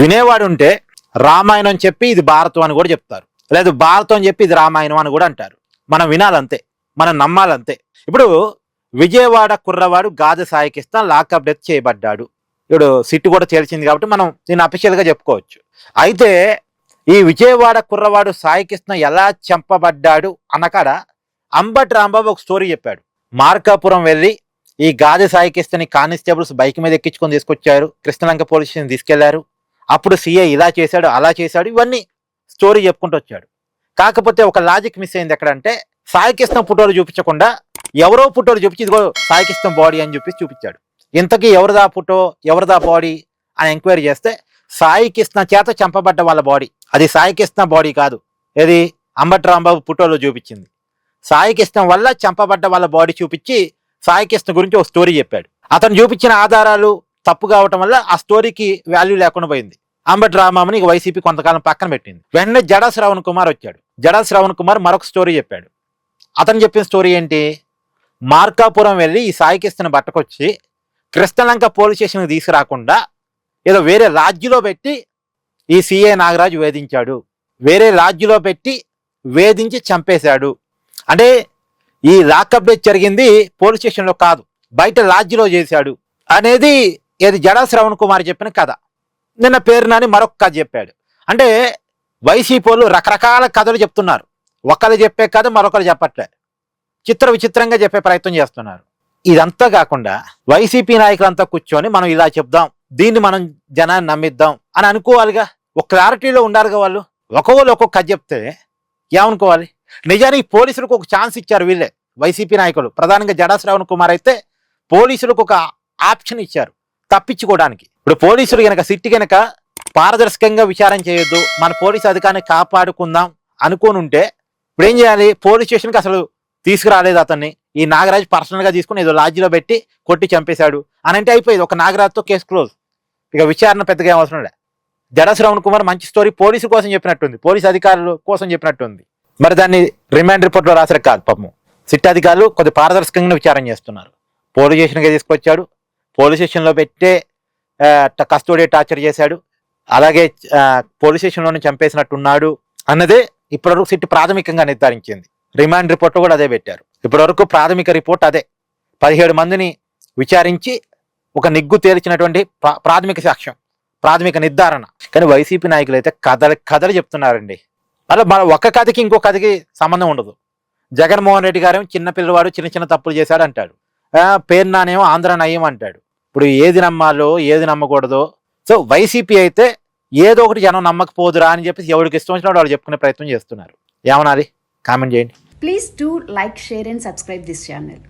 వినేవాడు ఉంటే రామాయణం చెప్పి ఇది భారతం అని కూడా చెప్తారు, లేదు భారతం చెప్పి ఇది రామాయణం అని కూడా అంటారు. మనం వినాలంతే, మనం నమ్మాలంతే. ఇప్పుడు విజయవాడ కుర్రవాడు గాజ సాయికిస్తా లాకప్ డెత్ చేయబడ్డాడు. ఇప్పుడు సిట్టు కూడా తేల్చింది కాబట్టి మనం దీన్ని అఫీషియల్గా చెప్పుకోవచ్చు. అయితే ఈ విజయవాడ కుర్రవాడు సాయికృష్ణ ఎలా చంపబడ్డాడు అన్నకాడ అంబటి రాంబాబు ఒక స్టోరీ చెప్పాడు. మార్కాపురం వెళ్ళి ఈ గాజ సాయికృష్ణని కానిస్టేబుల్స్ బైక్ మీద ఎక్కించుకొని తీసుకొచ్చారు, కృష్ణలంక పోలీస్ స్టేషన్ తీసుకెళ్లారు. అప్పుడు సీఐ ఇలా చేశాడు అలా చేశాడు, ఇవన్నీ స్టోరీ చెప్పుకుంటూ వచ్చాడు. కాకపోతే ఒక లాజిక్ మిస్ అయింది ఎక్కడంటే, సాయికృష్ణ ఫోటోలు చూపించకుండా ఎవరో ఫోటోలు చూపించి ఇదిగో సాయికృష్ణ బాడీ అని చూపించాడు. ఇంతకీ ఎవరిదా ఫోటో ఎవరిదా బాడీ అని ఎంక్వైరీ చేస్తే సాయికృష్ణ చేత చంపబడ్డ వాళ్ళ బాడీ, అది సాయికృష్ణ బాడీ కాదు, ఏది అంబటి రాంబాబు ఫోటోలో చూపించింది. సాయికృష్ణ వల్ల చంపబడ్డ వాళ్ళ బాడీ చూపించి సాయికృష్ణ గురించి ఒక స్టోరీ చెప్పాడు. అతను చూపించిన ఆధారాలు తప్పు కావటం వల్ల ఆ స్టోరీకి వాల్యూ లేకుండా పోయింది. అంబటి రాంబాబుని వైసీపీ కొంతకాలం పక్కన పెట్టింది. వెంటనే జడా శ్రవణ్ కుమార్ వచ్చాడు. జడా శ్రవణ్ కుమార్ మరొక స్టోరీ చెప్పాడు. అతను చెప్పిన స్టోరీ ఏంటి, మార్కాపురం వెళ్ళి ఈ సాయికృష్ణని పట్టుకొచ్చి కృష్ణలంక పోలీస్ స్టేషన్కి తీసుకురాకుండా ఏదో వేరే లాడ్జిలో పెట్టి ఈ సిఐ నాగరాజు వేధించాడు, వేరే లాడ్జిలో పెట్టి వేధించి చంపేశాడు. అంటే ఈ లాకప్ డెత్ జరిగింది పోలీస్ స్టేషన్లో కాదు, బయట లాడ్జిలో చేశాడు అనేది ఏది జడా శ్రవణ్ కుమార్ చెప్పిన కథ. నిన్న పేరు నాని మరొక కథ చెప్పాడు. అంటే వైసీపీ వాళ్ళు రకరకాల కథలు చెప్తున్నారు. ఒకరు చెప్పే కథ మరొకరు చెప్పట్లే, చిత్ర విచిత్రంగా చెప్పే ప్రయత్నం చేస్తున్నారు. ఇదంతా కాకుండా వైసీపీ నాయకులంతా కూర్చొని మనం ఇలా చెప్దాం, దీన్ని మనం జనాన్ని నమ్మిద్దాం అని అనుకోవాలిగా. ఒక క్లారిటీలో ఉండాలిగా వాళ్ళు. ఒక్కొక్కరు ఒక్కొక్క కథ చెప్తే ఏమనుకోవాలి. నిజానికి పోలీసులకు ఒక ఛాన్స్ ఇచ్చారు వీళ్ళే, వైసీపీ నాయకులు, ప్రధానంగా జడా శ్రవణ్ కుమార్ అయితే పోలీసులకు ఒక ఆప్షన్ ఇచ్చారు తప్పించుకోవడానికి. ఇప్పుడు పోలీసులు కనుక సిట్టి కనుక పారదర్శకంగా విచారణ చేయొద్దు, మన పోలీసు అధికారిని కాపాడుకుందాం అనుకోని ఉంటే ఇప్పుడు ఏం చేయాలి, పోలీస్ స్టేషన్కి అసలు తీసుకురాలేదు అతన్ని, ఈ నాగరాజు పర్సనల్గా తీసుకుని ఏదో లాడ్జిలో పెట్టి కొట్టి చంపేశాడు అని అంటే అయిపోయింది, ఒక నాగరాజుతో కేసు క్లోజ్. ఇక విచారణ పెద్దగా ఏం అవసరం లే. జడా శ్రవణ్ కుమార్ మంచి స్టోరీ పోలీసు కోసం చెప్పినట్టుంది, పోలీసు అధికారుల కోసం చెప్పినట్టుంది. మరి దాన్ని రిమాండ్ రిపోర్ట్లో రాసరికి కాదు, పాపం సిట్ అధికారులు కొద్ది పారదర్శకంగా విచారణ చేస్తున్నారు. పోలీస్ స్టేషన్గా తీసుకొచ్చాడు, పోలీస్ స్టేషన్లో పెట్టే కస్టడీ టార్చర్ చేశాడు, అలాగే పోలీస్ స్టేషన్లోనే చంపేసినట్టున్నాడు అన్నదే ఇప్పటివరకు సిట్ ప్రాథమికంగా నిర్ధారించింది. రిమాండ్ రిపోర్ట్ కూడా అదే పెట్టారు. ఇప్పటివరకు ప్రాథమిక రిపోర్ట్ అదే. 17 మందిని విచారించి ఒక నిగ్గు తేల్చినటువంటి ప్రాథమిక సాక్ష్యం, ప్రాథమిక నిర్ధారణ. కానీ వైసీపీ నాయకులు అయితే కథలు చెప్తున్నారండి. అలా మన ఒక్క కథకి ఇంకో కథకి సంబంధం ఉండదు. జగన్మోహన్ రెడ్డి గారేమో చిన్న పిల్లవాడు చిన్న చిన్న తప్పులు చేశాడు అంటాడు, పేరు నానేమో ఆంధ్ర నయం అంటాడు. ఇప్పుడు ఏది నమ్మాలో ఏది నమ్మకూడదో. సో వైసీపీ అయితే ఏదో ఒకటి జనం నమ్మకపోదురా అని చెప్పేసి ఎవరికి ఇష్టం వచ్చినప్పుడు వాళ్ళు చెప్పుకునే ప్రయత్నం చేస్తున్నారు. ఏమనాలి, కామెంట్ చేయండి. Please do like, share and subscribe this channel.